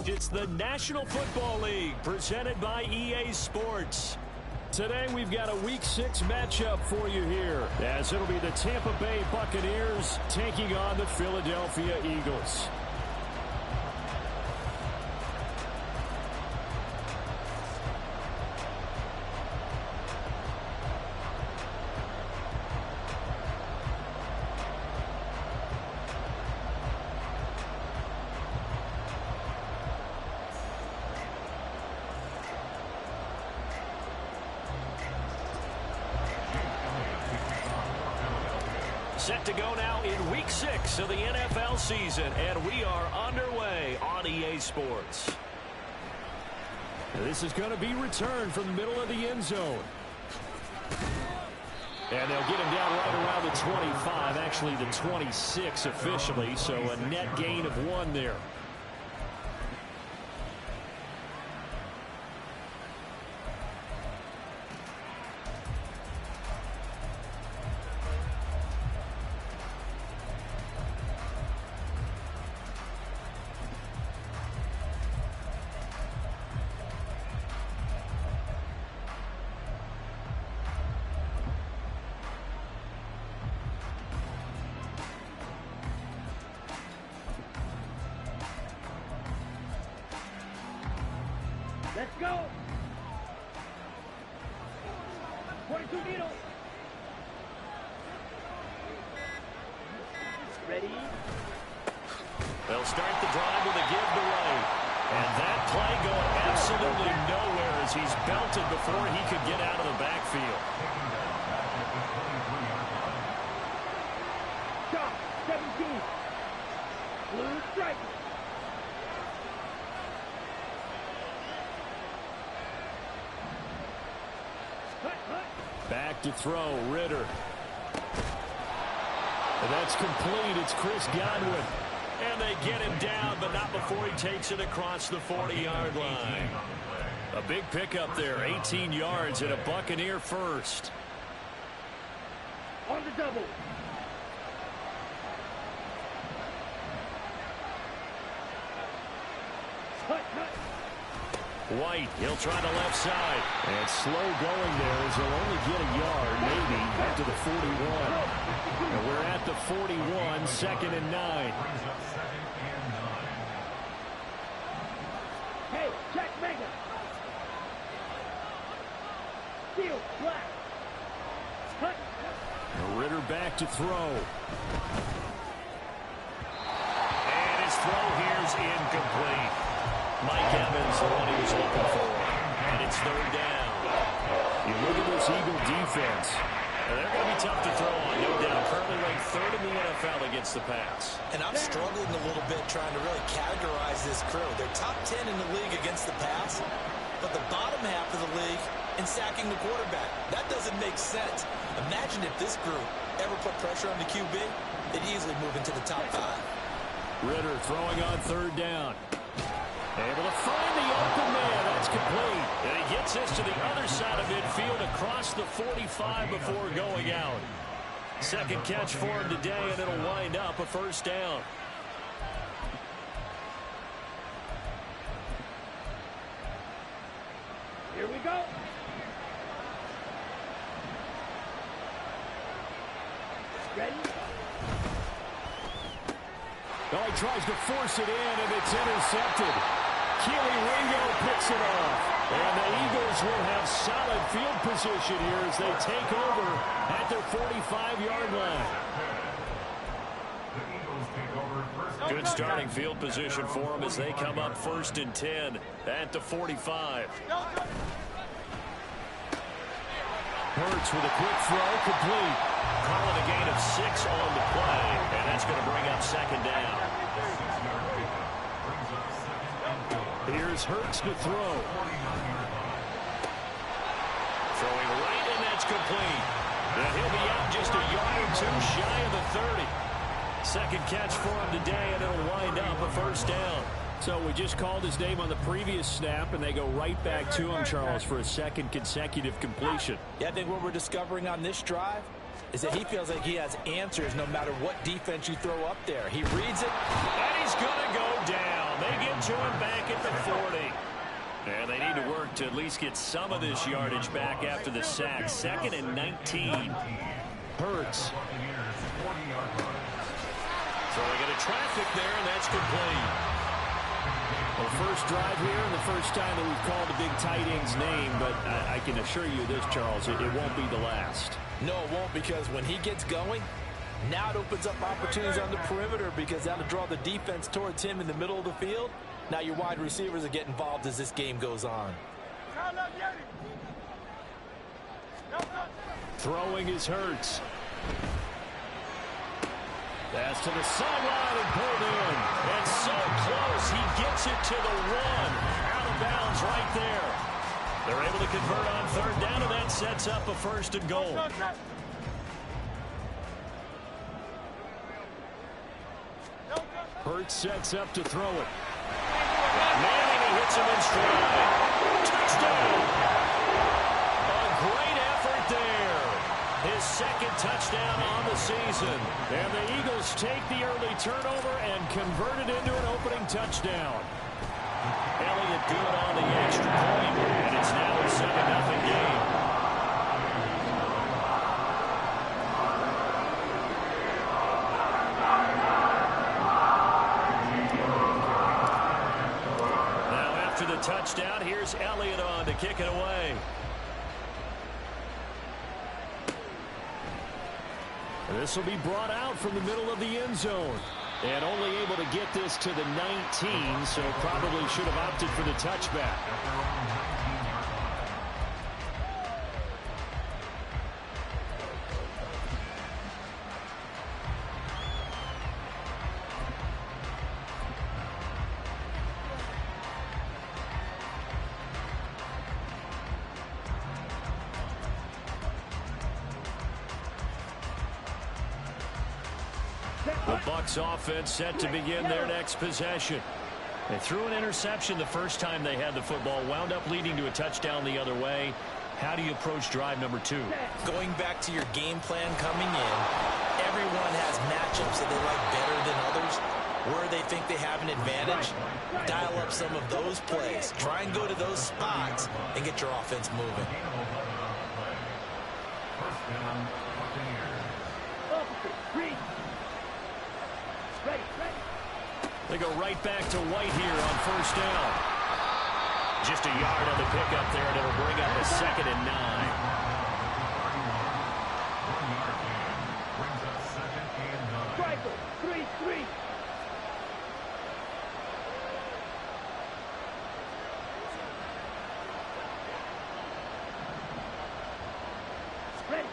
It's the National Football League presented by EA Sports. Today we've got a Week 6 matchup for you here, as it'll be the Tampa Bay Buccaneers taking on the Philadelphia Eagles. Set to go now in Week 6 of the NFL season, and we are underway on EA Sports. This is going to be returned from the middle of the end zone. And they'll get him down right around the 25, actually the 26 officially, so a net gain of 1 there. Let's go! 22 needle. Ready? They'll start the drive with a give to White. And that play going absolutely nowhere as he's belted before he could get out of the backfield. Stop! 17. Blue stripe. Back to throw, Ritter. And that's complete. It's Chris Godwin. And they get him down, but not before he takes it across the 40-yard line. A big pickup there, 18 yards and a Buccaneer first. On the double. White, he'll try the left side. And slow going there as he'll only get a yard, maybe, up to the 41. And we're at the 41, 2nd and 9. Hey, check Mega. Steal, black. Cut. Ritter back to throw. And his throw here's incomplete. Mike Evans, the one he was looking for. And it's 3rd down. You look at this Eagle defense. They're going to be tough to throw on, no doubt. Currently ranked 3rd in the NFL against the pass. And I'm struggling a little bit trying to really categorize this crew. They're top 10 in the league against the pass, but the bottom half of the league in sacking the quarterback. That doesn't make sense. Imagine if this group ever put pressure on the QB, they'd easily move into the top 5. Ritter throwing on 3rd down. Able to find the open man. That's complete. And he gets this to the other side of midfield across the 45 before going out. Second catch for him today, and it'll wind up a 1st down. Here we go. Ready? Oh, he tries to force it in, and it's intercepted. Keely Ringo picks it off. And the Eagles will have solid field position here as they take over at their 45-yard line. Good starting field position for them as they come up 1st and 10 at the 45. Hurts with a quick throw, complete. Calling a gain of 6 on the play, and that's going to bring up 2nd down. Here's Hurts to throw. Throwing right, and that's complete. And he'll be out just a yard or 2 shy of the 30. Second catch for him today, and it'll wind up a 1st down. So we just called his name on the previous snap, and they go right back to him, Charles, for a 2nd consecutive completion. Yeah, I think what we're discovering on this drive is that he feels like he has answers no matter what defense you throw up there. He reads it. And he's going to go down. They get to him back at the 40. And they need to work to at least get some of this yardage back after the sack. 2nd and 19. Hurts. Throwing into traffic there, and that's complete. Well, first drive here and the first time that we've called a big tight end's name, but I can assure you this, Charles, it won't be the last. No, it won't, because when he gets going, now it opens up opportunities on the perimeter, because that'll draw the defense towards him in the middle of the field. Now your wide receivers will get involved as this game goes on. Throwing is Hurts. Pass to the sideline and pulled in. And so close, he gets it to the 1. Out of bounds right there. They're able to convert on 3rd down, and that sets up a 1st and goal. Hurts sets up to throw it. Manning, he hits him in stride. Touchdown! A great effort there. His 2nd touchdown on the season. And the Eagles take the early turnover and convert it into an opening touchdown. Elliott good on the extra point, and it's now a 7-0 game. The touchdown. Here's Elliott on to kick it away. This will be brought out from the middle of the end zone. And only able to get this to the 19, so probably should have opted for the touchback. The Bucs offense set to begin their next possession. They threw an interception the first time they had the football, wound up leading to a touchdown the other way. How do you approach drive number 2? Going back to your game plan coming in, everyone has matchups that they like better than others, where they think they have an advantage. Dial up some of those plays. Try and go to those spots and get your offense moving. They go right back to White here on 1st down. Just a yard on the pickup there, and it'll bring up a 2nd and 9. Striker, 3-3. Ready.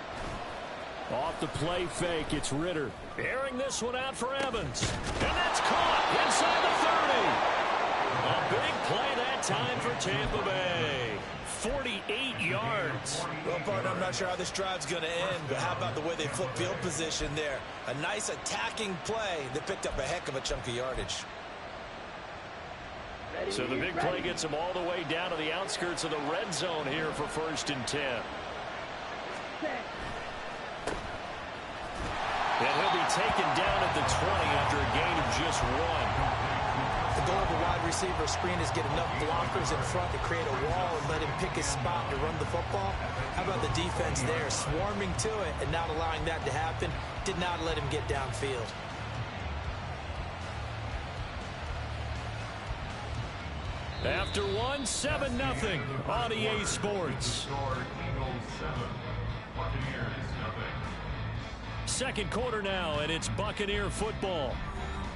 Off the play fake, it's Ritter. Airing this one out for Evans. And that's caught inside the 30. A big play that time for Tampa Bay. 48 yards. Well, partner, I'm not sure how this drive's going to end, but how about the way they flip field position there? A nice attacking play that picked up a heck of a chunk of yardage. So the big play gets them all the way down to the outskirts of the red zone here for 1st and 10. And he'll be taken down at the 20 after a gain of just 1. The goal of a wide receiver screen is get enough blockers in front to create a wall and let him pick his spot to run the football. How about the defense there, swarming to it and not allowing that to happen? Did not let him get downfield. After 1, 7-0 on EA Sports. Second quarter now, and it's Buccaneer football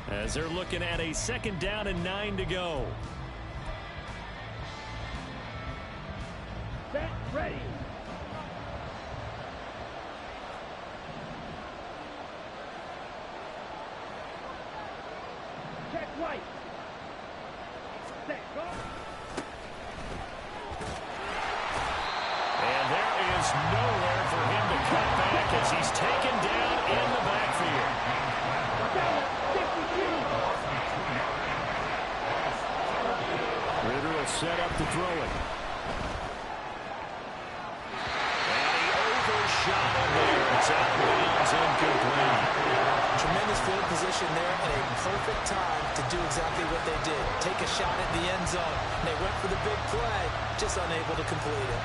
as they're looking at a 2nd down and 9 to go. Set, ready. Check White. Set, go. And there is nowhere for him to cut back as he's taken down in the backfield. Ritter will set up to throw it. And he overshot it there. It's out of bounds, incomplete. Tremendous field position position there at a perfect time to do exactly what they did. Take a shot at the end zone. And they went for the big play, just unable to complete it.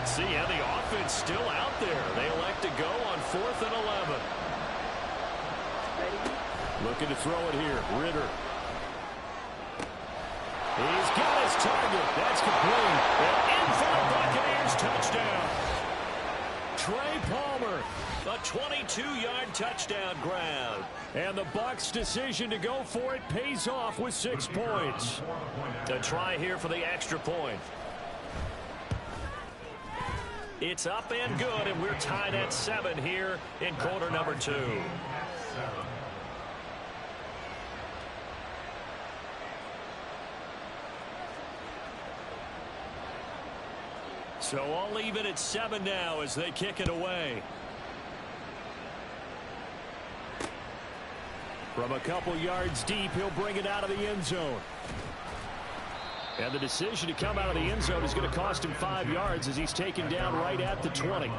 Let's see how the offense still out there. They elect to go on 4th and 11. Looking to throw it here. Ritter. He's got his target. That's complete. And in for the Buccaneers touchdown. Trey Palmer, a 22-yard touchdown grab. And the Bucs' decision to go for it pays off with 6 points. A try here for the extra point. It's up and good, and we're tied at 7 here in quarter number 2. So all even at 7 now as they kick it away. From a couple yards deep, he'll bring it out of the end zone. And the decision to come out of the end zone is going to cost him 5 yards as he's taken down right at the 20.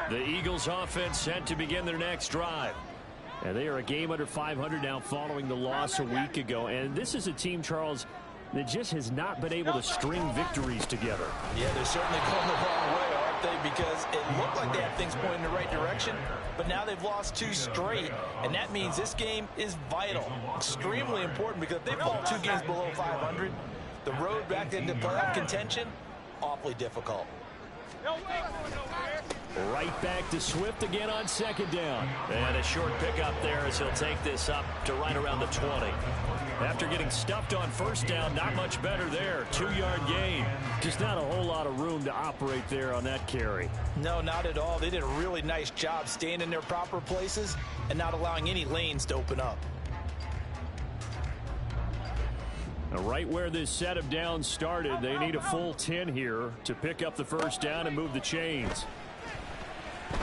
The Eagles offense set to begin their next drive. And they are a game under 500 now following the loss a week ago. And this is a team, Charles, that just has not been able to string victories together. Yeah, they're certainly going the wrong way, aren't they? Because it looked like they had things pointing in the right direction, but now they've lost 2 straight, and that means this game is vital, extremely important, because if they fall 2 games below 500, the road back into playoff contention, awfully difficult. Right back to Swift again on 2nd down. And a short pickup there as he'll take this up to right around the 20. After getting stuffed on 1st down, not much better there. 2-yard gain. Just not a whole lot of room to operate there on that carry. No, not at all. They did a really nice job staying in their proper places and not allowing any lanes to open up. Now, right where this set of downs started, they need a full 10 here to pick up the 1st down and move the chains. And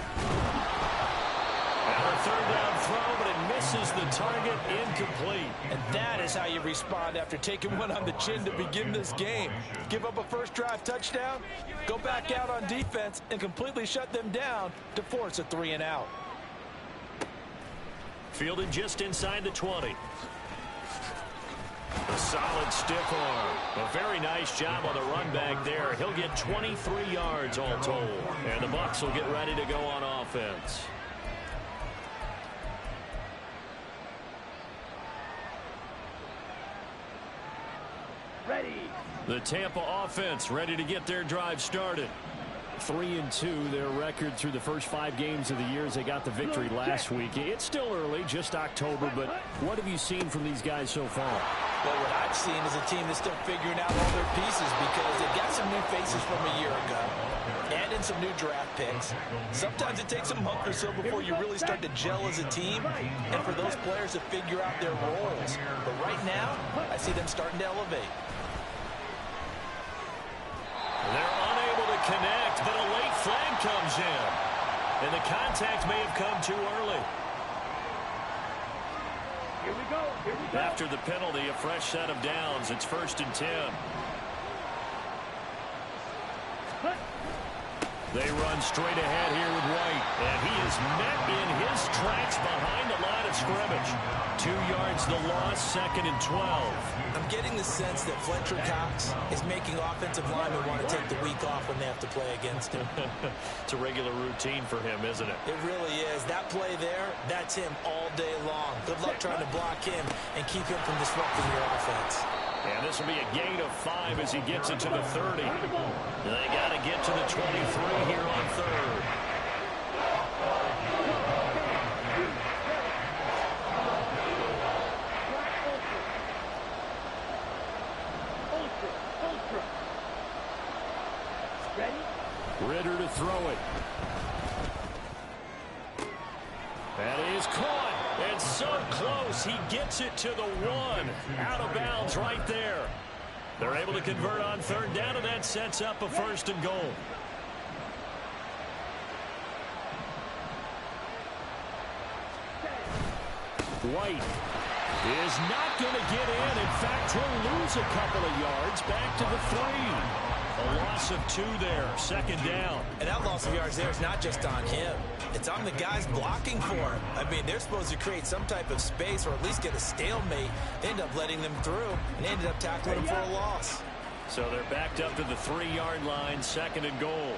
a 3rd down throw, but it misses the target, incomplete. And that is how you respond after taking one on the chin to begin this game. Give up a first drive touchdown, go back out on defense, and completely shut them down to force a 3 and out. Fielded just inside the 20. A solid stiff arm. A very nice job on the run back there. He'll get 23 yards all told. And the Bucs will get ready to go on offense. Ready. The Tampa offense ready to get their drive started. 3-2 their record through the first 5 games of the year as they got the victory last week. It's still early, just October, but what have you seen from these guys so far? Well, what I've seen is a team that's still figuring out all their pieces because they've got some new faces from a year ago and in some new draft picks. Sometimes it takes a month or so before you really start to gel as a team and for those players to figure out their roles. But right now, I see them starting to elevate. They're unable to connect, but a late flag comes in. And the contact may have come too early. Here we go. Here we go. After the penalty, a fresh set of downs. It's 1st and 10. They run straight ahead here with White. And he is met in his tracks behind the line of scrimmage. 2 yards the loss, 2nd and 12. I'm getting the sense that Fletcher Cox is making offensive linemen want to take the week off when they have to play against him. It's a regular routine for him, isn't it? It really is. That play there, that's him all day long. Good luck trying to block him and keep him from disrupting your offense. And this will be a gain of 5 as he gets it to the 30. They got to get to the 23 here on 3rd. Ritter to throw it. That is caught. And so close. He gets it to the 1. Out of bounds right there. They're able to convert on 3rd down, and that sets up a 1st and goal. White is not going to get in. In fact, he'll lose a couple of yards back to the 3. A loss of 2 there, second down. And that loss of yards there is not just on him. It's on the guys blocking for him. I mean, they're supposed to create some type of space or at least get a stalemate. They end up letting them through, and they ended up tackling him for a loss. So they're backed up to the 3-yard line, second and goal.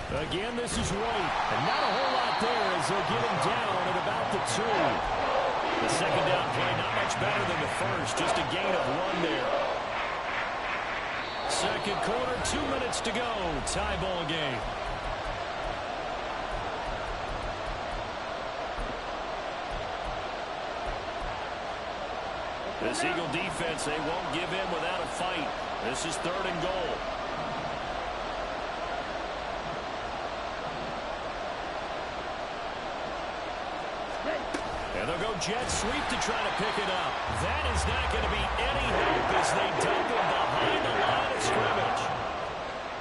Again, this is White. And not a whole lot there as they'll get him down at about the 2. The second down play not much better than the first. Just a gain of 1 there. Second quarter, 2 minutes to go. Tie ball game. This Eagle defense, they won't give in without a fight. This is third and goal. And they'll go jet sweep to try to pick it up. That is not going to be any help as they dump him behind the line of scrimmage.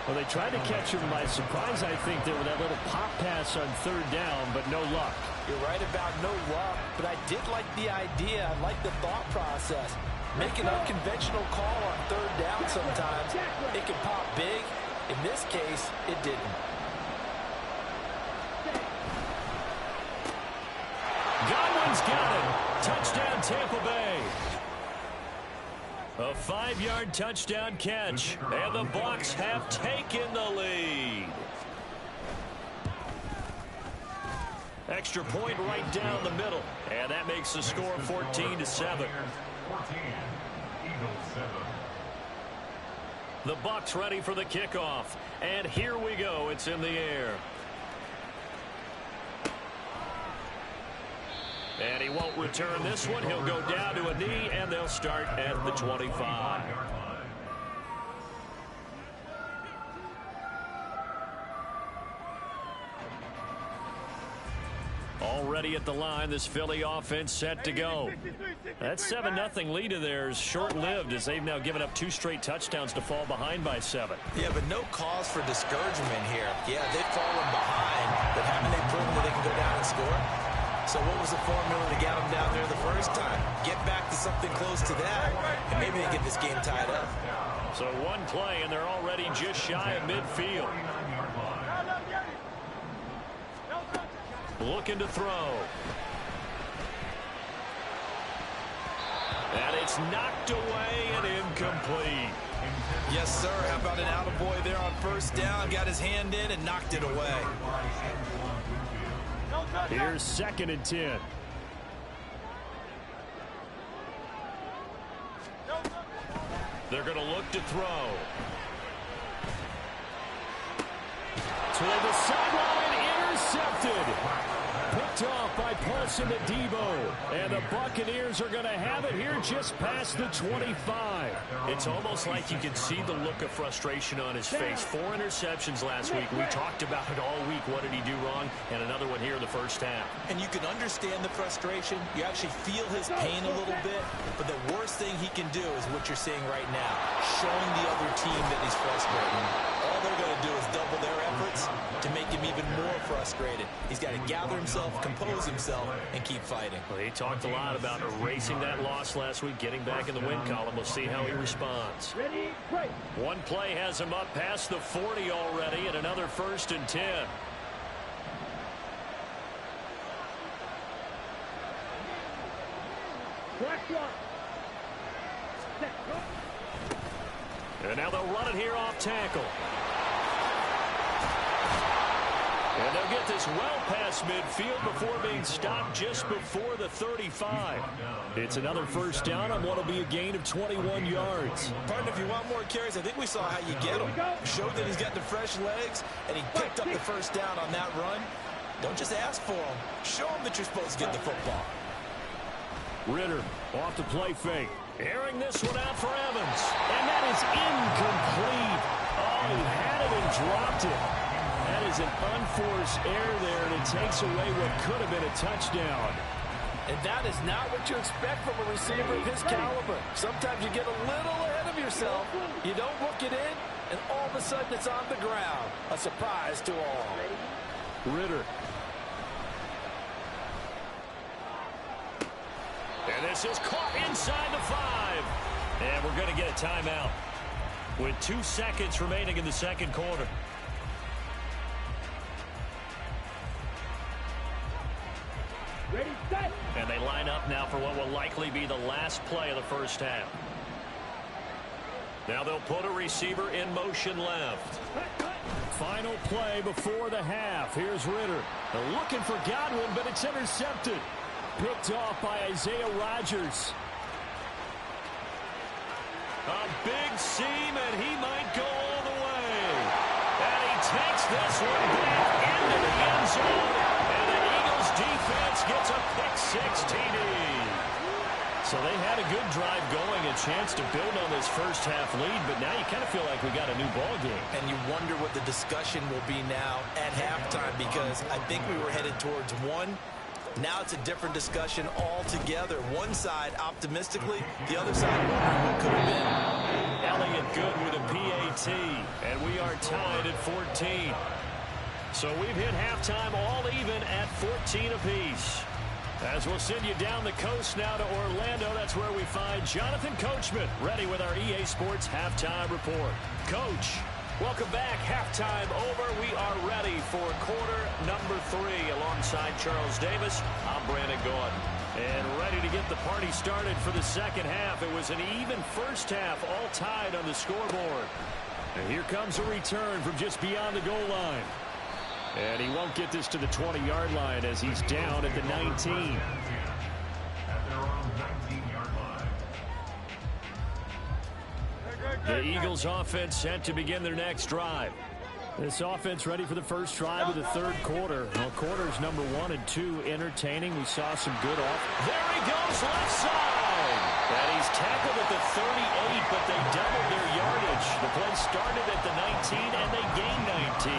Well, they tried to catch him by surprise, I think, there with that little pop pass on third down, but no luck. You're right about no luck, but I did like the idea. I like the thought process. Make an unconventional call on third down sometimes. It can pop big. In this case, it didn't. Godwin's got it. Touchdown, Tampa Bay. A 5-yard touchdown catch, and the Bucs have taken the lead. Extra point right down the middle, and that makes the score 14-7. The Bucs ready for the kickoff, and here we go. It's in the air. And he won't return this one. He'll go down to a knee, and they'll start at the 25. Already at the line, this Philly offense set to go. That 7-0 lead of theirs short-lived as they've now given up 2 straight touchdowns to fall behind by 7. Yeah, but no cause for discouragement here. Yeah, they've fallen behind, but haven't they proven that they can go down and score? So what was the formula to get them down there the first time? Get back to something close to that, and maybe they get this game tied up. So one play, and they're already just shy of midfield. Looking to throw. And it's knocked away and incomplete. Yes, sir. How about an attaboy there on first down? Got his hand in and knocked it away. Here's 2nd and 10. They're going to look to throw. To the sideline, intercepted. Picked off by Paulson Adebo. And the Buccaneers are going to have it here just past the 25. It's almost like you can see the look of frustration on his face. 4 interceptions last week. We talked about it all week. What did he do wrong? And another one here in the first half. And you can understand the frustration. You actually feel his pain a little bit. But the worst thing he can do is what you're seeing right now. Showing the other team that he's frustrated. All they're going to do is double their efforts to make him even more frustrated. He's got to gather himself, compose himself, and keep fighting. Well, he talked a lot about erasing that loss last week, getting back in the win column. We'll see how he responds. Ready, break. One play has him up past the 40 already, and another 1st and 10. And now they'll run it here off tackle. And they'll get this well past midfield before being stopped just before the 35. It's another first down on what will be a gain of 21 yards. Partner, if you want more carries, I think we saw how you get him. Showed that he's got the fresh legs, and he picked up the first down on that run. Don't just ask for him. Show him that you're supposed to get the football. Ritter off the play fake. Airing this one out for Evans. And that is incomplete. Oh, he had it and dropped it. That is an unforced error there, and it takes away what could have been a touchdown. And that is not what you expect from a receiver of his caliber. Sometimes you get a little ahead of yourself. You don't book it in, and all of a sudden it's on the ground. A surprise to all. Ritter. And this is caught inside the 5. And we're going to get a timeout with 2 seconds remaining in the second quarter. Ready, set. And they line up now for what will likely be the last play of the first half. Now they'll put a receiver in motion left. Final play before the half. Here's Ritter. They're looking for Godwin, but it's intercepted. Picked off by Isaiah Rodgers. A big seam, and he might go all the way. And he takes this one back into the end zone. And the Eagles defense gets a pick-6 TD. So they had a good drive going, a chance to build on this first half lead, but now you kind of feel like we got a new ball game. And you wonder what the discussion will be now at halftime, because I think we were headed towards one. Now it's a different discussion altogether. One side optimistically, the other side wondering what could have been. Elliott good with a PAT, and we are tied at 14. So we've hit halftime all even at 14 apiece. As we'll send you down the coast now to Orlando, that's where we find Jonathan Coachman, ready with our EA Sports Halftime Report. Coach, welcome back. Halftime over. We are ready for quarter number 3 alongside Charles Davis. I'm Brandon Gordon. And ready to get the party started for the second half. It was an even first half, all tied on the scoreboard. And here comes a return from just beyond the goal line. And he won't get this to the 20-yard line as he's down at the 19. The Eagles offense set to begin their next drive. This offense ready for the first drive of the third quarter. Well, quarters number 1 and 2 entertaining. We saw some good off. There he goes, left side. And he's tackled at the 38, but they doubled their yardage. The play started at the 19, and they gained 19.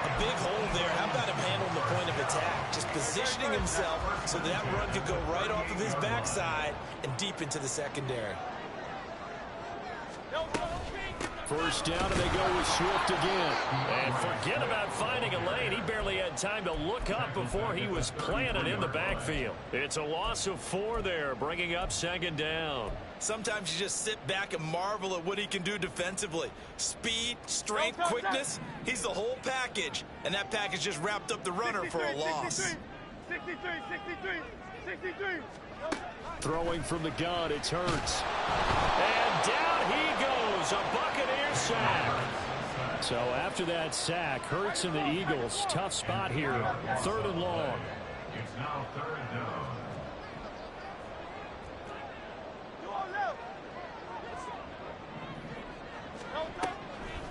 A big hole there. How about him handling the point of attack? Just positioning himself so that run could go right off of his backside and deep into the secondary. First down, and they go with Swift again. And forget about finding a lane. He barely had time to look up before he was planted in the backfield. It's a loss of 4 there, bringing up second down. Sometimes you just sit back and marvel at what he can do defensively. Speed, strength, quickness. He's the whole package. And that package just wrapped up the runner for a loss. 63. Throwing from the gun, it's Hurts. And down he goes, a Buccaneer sack. So after that sack, Hurts and the Eagles, tough spot here, 3rd and long. It's now 3rd down.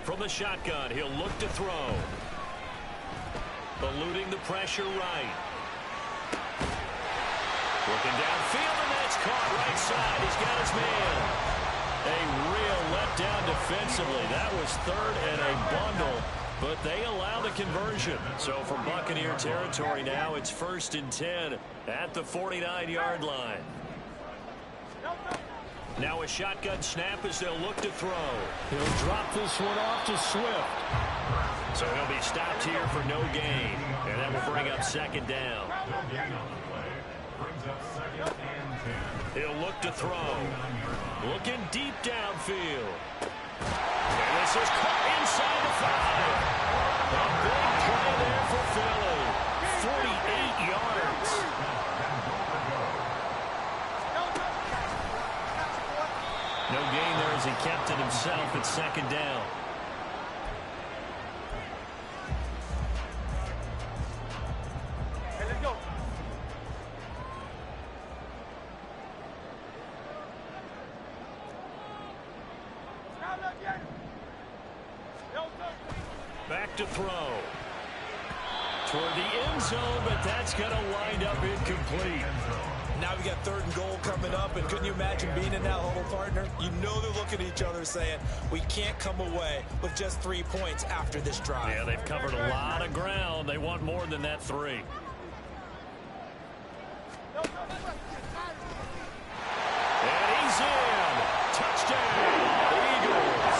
From the shotgun, he'll look to throw. Eluding the pressure right. Looking downfield, and that's caught right side. He's got his man. A real letdown defensively. That was 3rd and a bundle, but they allow the conversion. So from Buccaneer territory now, it's 1st and 10 at the 49-yard line. Now a shotgun snap as they'll look to throw. He'll drop this one off to Swift. So he'll be stopped here for no gain, and that will bring up second down. He'll look to throw. Looking deep downfield. And this is caught inside the 5. A big play there for Philly. 48 yards. No gain there as he kept it himself at second down. Back to throw. Toward the end zone, but that's going to wind up incomplete. Now we got 3rd and goal coming up, and couldn't you imagine being in that huddle, partner? You know they're looking at each other saying, we can't come away with just 3 points after this drive. Yeah, they've covered a lot of ground. They want more than that 3. And he's in. Touchdown, Eagles.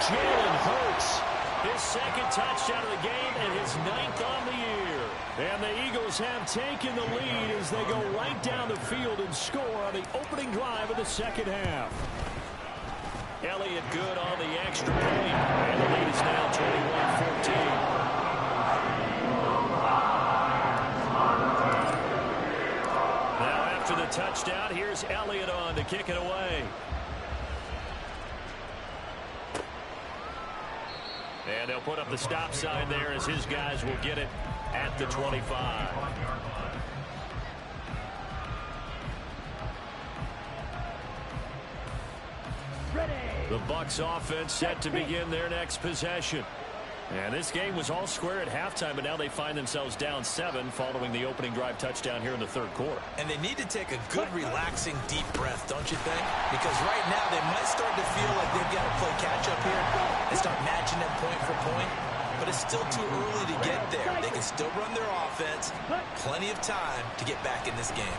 Jalen Hurts, his 2nd touchdown of the game and his 9th on the year. And the Eagles have taken the lead as they go right down the field and score on the opening drive of the second half. Elliott good on the extra point. And the lead is now 21-14. After the touchdown, here's Elliott on to kick it away. And they'll put up the stop sign there as his guys will get it at the 25. The Bucs offense set to begin their next possession. And this game was all square at halftime, but now they find themselves down 7 following the opening drive touchdown here in the third quarter. And they need to take a good, relaxing, deep breath, don't you think? Because right now they might start to feel like they've got to play catch-up here and start matching them point for point. But it's still too early to get there. They can still run their offense. Plenty of time to get back in this game.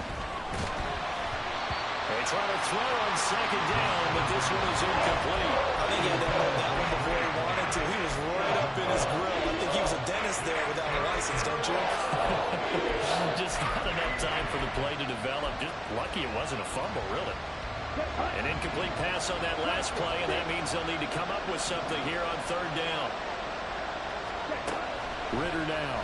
They try to throw on second down, but this one is incomplete. I think he had to know that one before he wanted to. He was right up in his grill. I think he was a dentist there without a license, don't you? Just not enough time for the play to develop. Just lucky it wasn't a fumble, really. An incomplete pass on that last play, and that means they'll need to come up with something here on third down. Ritter now.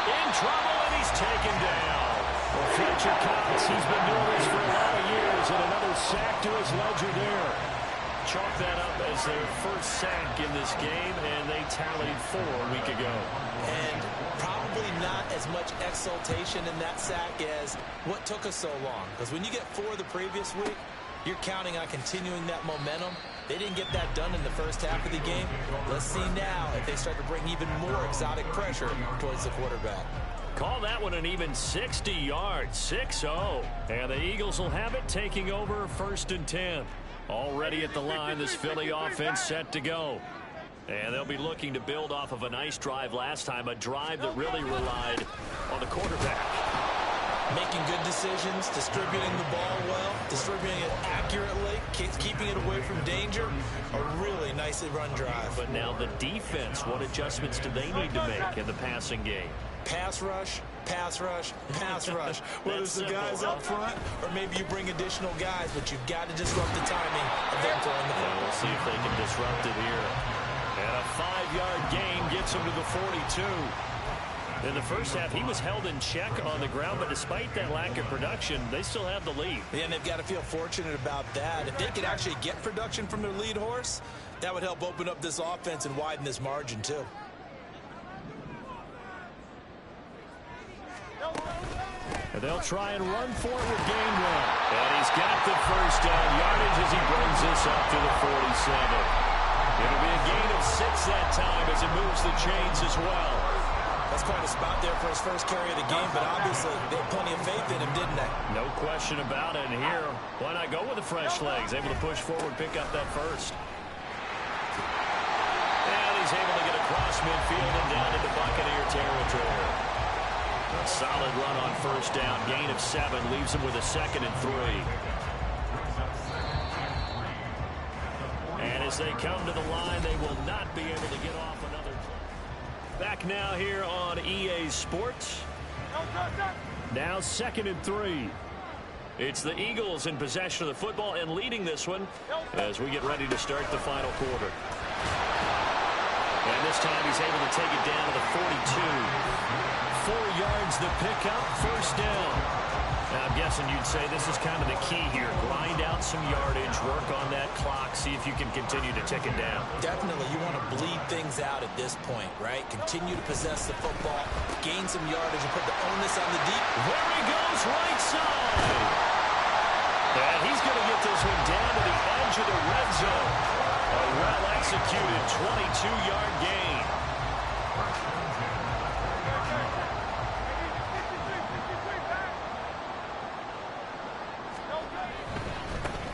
In trouble, and he's taken down. Well, Fletcher Cox, he's been doing this for a lot of years, and another sack to his ledger there. Chalk that up as their first sack in this game, and they tallied 4 a week ago. And probably not as much exultation in that sack as what took us so long. Because when you get 4 the previous week, you're counting on continuing that momentum. They didn't get that done in the first half of the game. Let's see now if they start to bring even more exotic pressure towards the quarterback. Call that one an even 60 yards, 6-0. And the Eagles will have it taking over 1st and 10. Already at the line, this Philly offense set to go. And they'll be looking to build off of a nice drive last time, a drive that really relied on the quarterback. Making good decisions, distributing the ball well, distributing it accurately, keeping it away from danger. A really nicely run drive. But now the defense, what adjustments do they need to make in the passing game? Pass rush, pass rush, pass rush. Whether it's the guys up front or maybe you bring additional guys, but you've got to disrupt the timing of them throwing the football. We'll see if they can disrupt it here. And a 5-yard gain gets him to the 42. In the first half, he was held in check on the ground, but despite that lack of production, they still have the lead. Yeah, and they've got to feel fortunate about that. If they could actually get production from their lead horse, that would help open up this offense and widen this margin, too. And they'll try and run for it with gain 1. And he's got the first down yardage as he brings this up to the 47. It'll be a gain of 6 that time as it moves the chains as well. That's quite a spot there for his first carry of the game, but obviously they had plenty of faith in him, didn't they? No question about it. And here, why not go with the fresh legs? Able to push forward, pick up that first. And he's able to get across midfield and down into Buccaneer territory. A solid run on first down. Gain of 7 leaves him with a 2nd and 3. And as they come to the line, they will not be able to get off another play. Back now here on EA Sports. Now 2nd and 3. It's the Eagles in possession of the football and leading this one as we get ready to start the final quarter. And this time he's able to take it down to the 42. 4 yards the pickup, first down. Now, I'm guessing you'd say this is kind of the key here. Grind out some yardage, work on that clock, see if you can continue to tick it down. Definitely, you want to bleed things out at this point, right? Continue to possess the football, gain some yardage, and put the onus on the deep. There he goes, right side. And he's going to get this one down to the edge of the red zone. A well-executed 22-yard gain.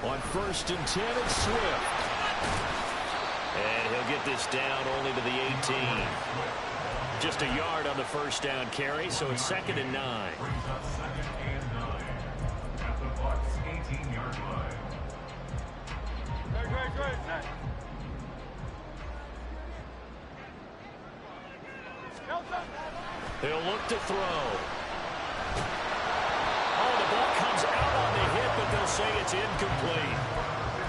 On 1st and 10, it's Swift. And he'll get this down only to the 18. Just a yard on the first down carry, so it's 2nd and 9. At the Bucs 18-yard line. He'll look to throw. Oh, the ball comes out on the hit, but they'll say it's incomplete.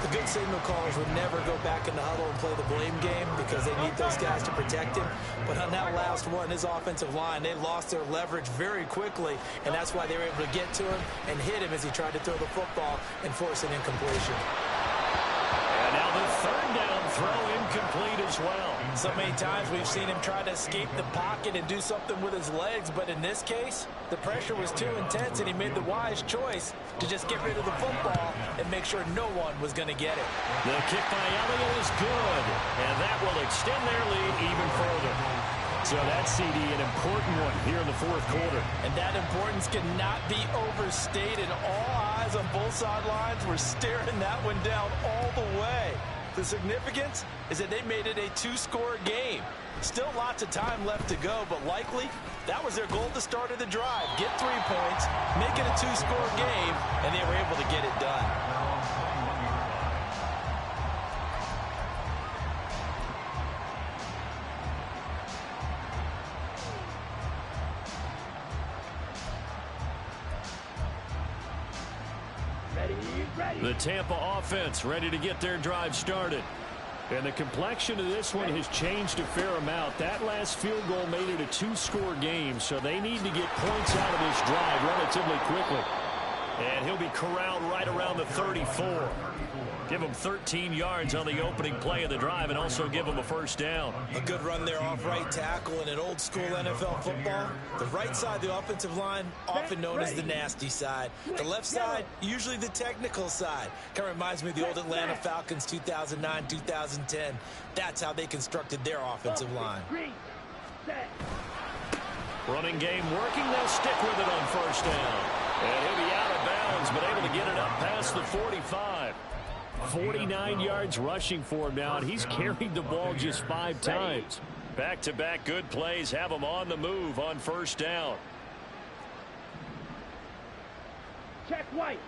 The good signal callers would never go back in the huddle and play the blame game because they need those guys to protect him. But on that last one, his offensive line, they lost their leverage very quickly, and that's why they were able to get to him and hit him as he tried to throw the football and force an incompletion. And now the third down throw incomplete as well. So many times we've seen him try to escape the pocket and do something with his legs, but in this case, the pressure was too intense, and he made the wise choice to just get rid of the football and make sure no one was going to get it. The kick by Elliott is good, and that will extend their lead even further. So that's, CD, an important one here in the fourth quarter. And that importance cannot be overstated. All eyes on both sidelines were staring that one down all the way. The significance is that they made it a two-score game. Still lots of time left to go, but likely that was their goal at the start of the drive. Get 3 points, make it a two-score game, and they were able to get it done. The Tampa offense ready to get their drive started. And the complexion of this one has changed a fair amount. That last field goal made it a two-score game, so they need to get points out of this drive relatively quickly. And he'll be corralled right around the 34. Give him 13 yards on the opening play of the drive and also give him a first down. A good run there off right tackle in an old-school NFL football. The right side of the offensive line, often known as the nasty side. The left side, usually the technical side. Kind of reminds me of the old Atlanta Falcons 2009, 2010. That's how they constructed their offensive line. Running game working. They'll stick with it on first down. And he'll be out of bounds, but able to get it up past the 45. 49 yards rushing for him now, and he's carried the ball just 5 times. Back-to-back good plays have him on the move on first down. Check White.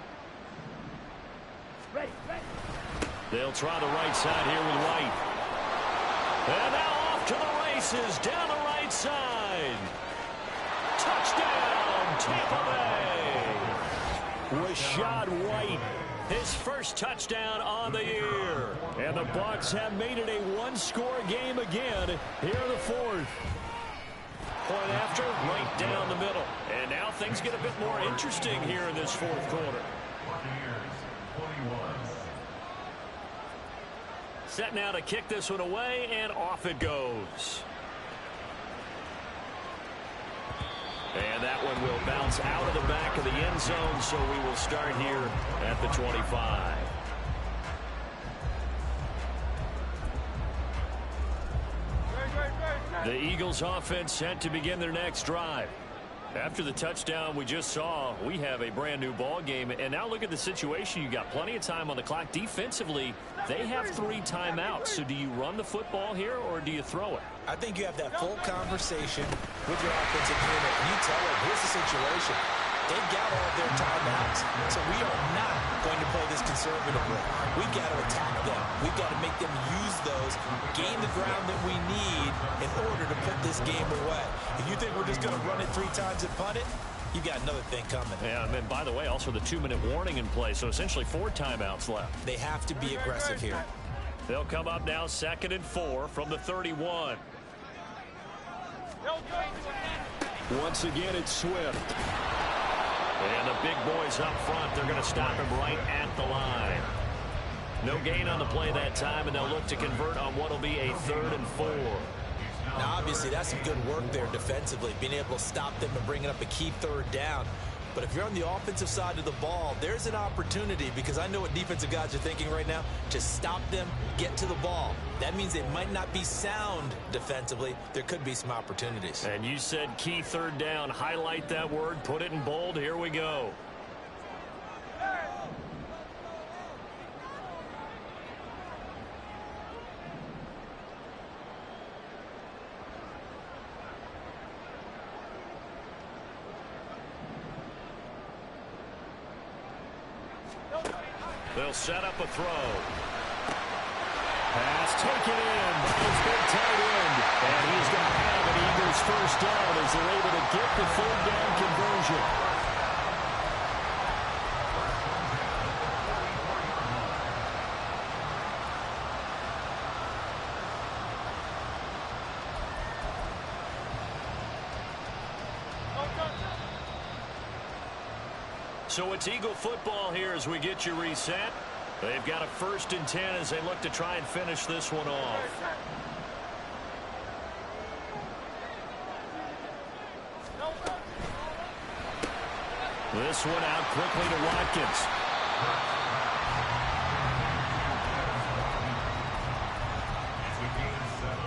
Ready. They'll try the right side here with White. And now off to the races down the right side. Touchdown, Tampa Bay. Rashad White, his first touchdown on the year. And the Bucs have made it a one-score game again here in the fourth. Point after, right down the middle. And now things get a bit more interesting here in this fourth quarter. Set now to kick this one away, and off it goes. And that one will bounce out of the back of the end zone, so we will start here at the 25. The Eagles offense set to begin their next drive. After the touchdown we just saw, we have a brand new ball game. And now look at the situation. You got plenty of time on the clock. Defensively, they have 3 timeouts. So do you run the football here or do you throw it? I think you have that full conversation with your offensive unit, and you tell them, here's the situation. They've got all of their timeouts, so we are not going to play this conservatively. We've got to attack them. We've got to make them use those, gain the ground that we need in order to put this game away. If you think we're just going to run it 3 times and punt it, you got another thing coming. Yeah, and by the way, also the 2-minute warning in play, so essentially 4 timeouts left. They have to be aggressive here. They'll come up now 2nd and 4 from the 31. Once again, it's Swift. And the big boys up front, they're going to stop him right at the line. No gain on the play that time, and they'll look to convert on what will be a 3rd and 4. Now, obviously, that's some good work there defensively, being able to stop them and bringing up a key 3rd down. But if you're on the offensive side of the ball, there's an opportunity, because I know what defensive guys are thinking right now. Just stop them, get to the ball. That means they might not be sound defensively. There could be some opportunities. And you said key 3rd down. Highlight that word. Put it in bold. Here we go. They'll set up a throw. Pass taken in by his big tight end. And he's going to have an Eagles first down as they're able to get the third down conversion. So it's Eagle football here as we get you reset. They've got a 1st and 10 as they look to try and finish this one off. This one out quickly to Watkins. It's a gain of 7.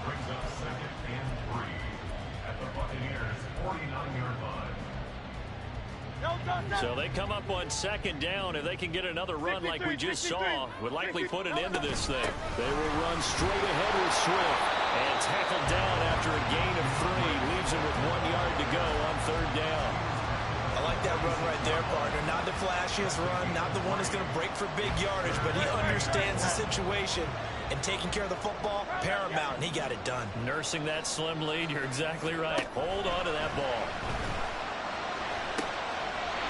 Brings up 2nd and 3 at the Buccaneers' 49-yard line. So they come up on 2nd down. If they can get another run like we just saw, would likely put an end to this thing. They will run straight ahead with Swift. And tackled down after a gain of 3. Leaves him with 1 yard to go on 3rd down. I like that run right there, partner. Not the flashiest run, not the one that's going to break for big yardage, but he understands the situation, and taking care of the football, paramount, and he got it done. Nursing that slim lead, you're exactly right. Hold on to that ball.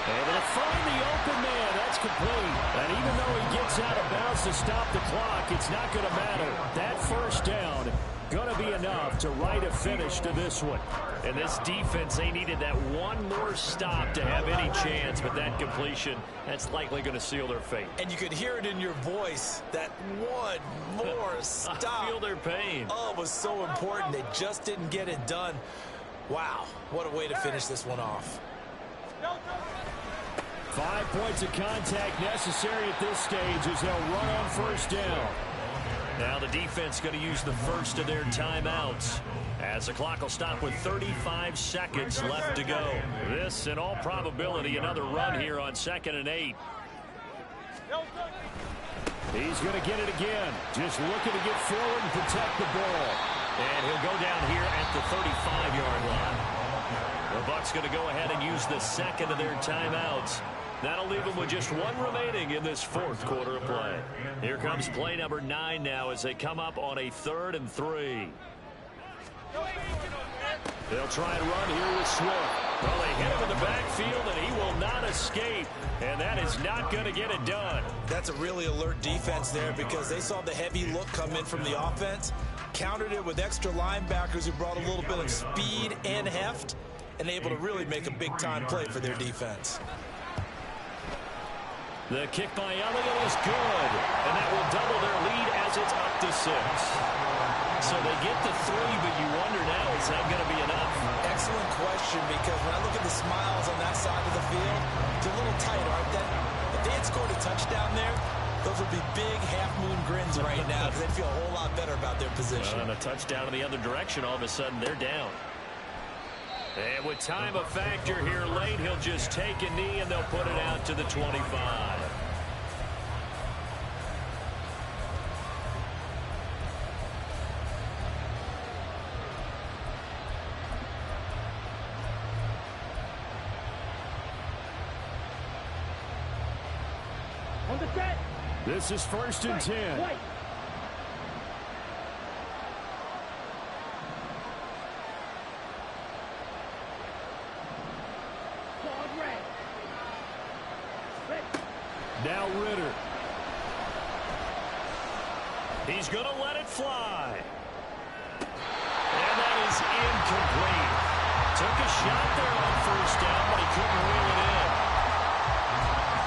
Able to find the open man. That's complete. And even though he gets out of bounds to stop the clock, it's not going to matter. That 1st down going to be enough to write a finish to this one. And this defense, they needed that one more stop to have any chance, but that completion, that's likely going to seal their fate. And you could hear it in your voice, that one more stop. I feel their pain. Oh, it was so important. They just didn't get it done. Wow, what a way to finish this one off. 5 points of contact necessary at this stage as they'll run on 1st down. Now the defense going to use the first of their timeouts as the clock will stop with 35 seconds left to go. This, in all probability, another run here on 2nd and 8. He's going to get it again. Just looking to get forward and protect the ball. And he'll go down here at the 35-yard line. The Bucs going to go ahead and use the 2nd of their timeouts. That'll leave them with just 1 remaining in this 4th quarter of play. Here comes play number 9 now as they come up on a 3rd and 3. They'll try and run here with Swift. Well, they hit him in the backfield, and he will not escape. And that is not going to get it done. That's a really alert defense there because they saw the heavy look come in from the offense, countered it with extra linebackers who brought a little bit of speed and heft, and able to really make a big-time play for their defense. The kick by Elliott is good, and that will double their lead as it's up to 6. So they get the 3, but you wonder now, is that going to be enough? Excellent question, because when I look at the smiles on that side of the field, they're a little tight, aren't they? If they had scored a touchdown there, those would be big half-moon grins right now because they'd feel a whole lot better about their position. And a touchdown in the other direction, all of a sudden they're down. And with time a factor here late, he'll just take a knee and they'll put it out to the 25. On the set. This is 1st and 10. White. Now Ritter. He's going to let it fly. And that is incomplete. Took a shot there on 1st down, but he couldn't reel it in.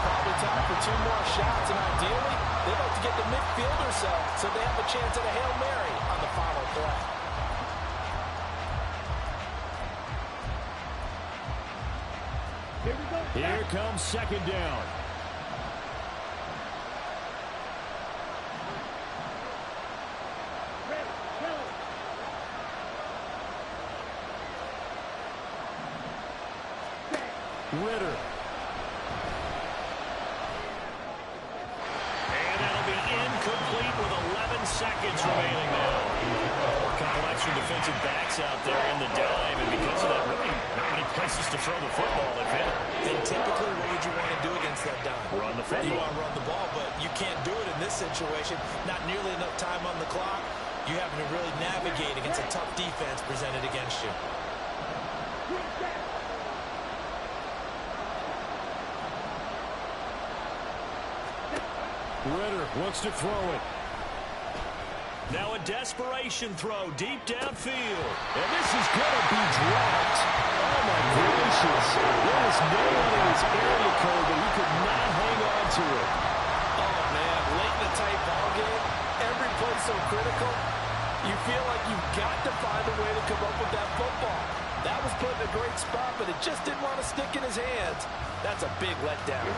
Probably time for 2 more shots, and ideally, they'd like to get the midfield or so they have a chance at a Hail Mary on the final play. Here we go. Here comes 2nd down. Ritter. And that'll be incomplete with 11 seconds remaining now. A couple extra defensive backs out there in the dime, and because of that, really not many places to throw the football if hit. And typically, what would you want to do against that dime? Run the football. You want to run the ball, but you can't do it in this situation. Not nearly enough time on the clock. You having to really navigate against a tough defense presented against you. Ritter wants to throw it. Now a desperation throw deep downfield. And this is going to be dropped. Oh, my gracious. There was no one in his area code that he could not hang on to it. Oh, man, late in a tight ball game, every play so critical, you feel like you've got to find a way to come up with that football. That was put in a great spot, but it just didn't want to stick in his hands. That's a big letdown.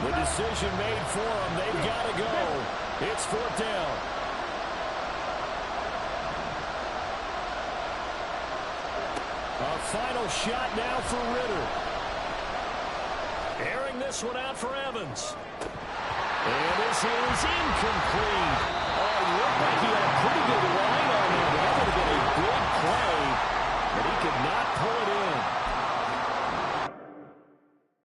The decision made for him. They've got to go. It's 4th down. A final shot now for Ritter. Airing this one out for Evans. And this is incomplete.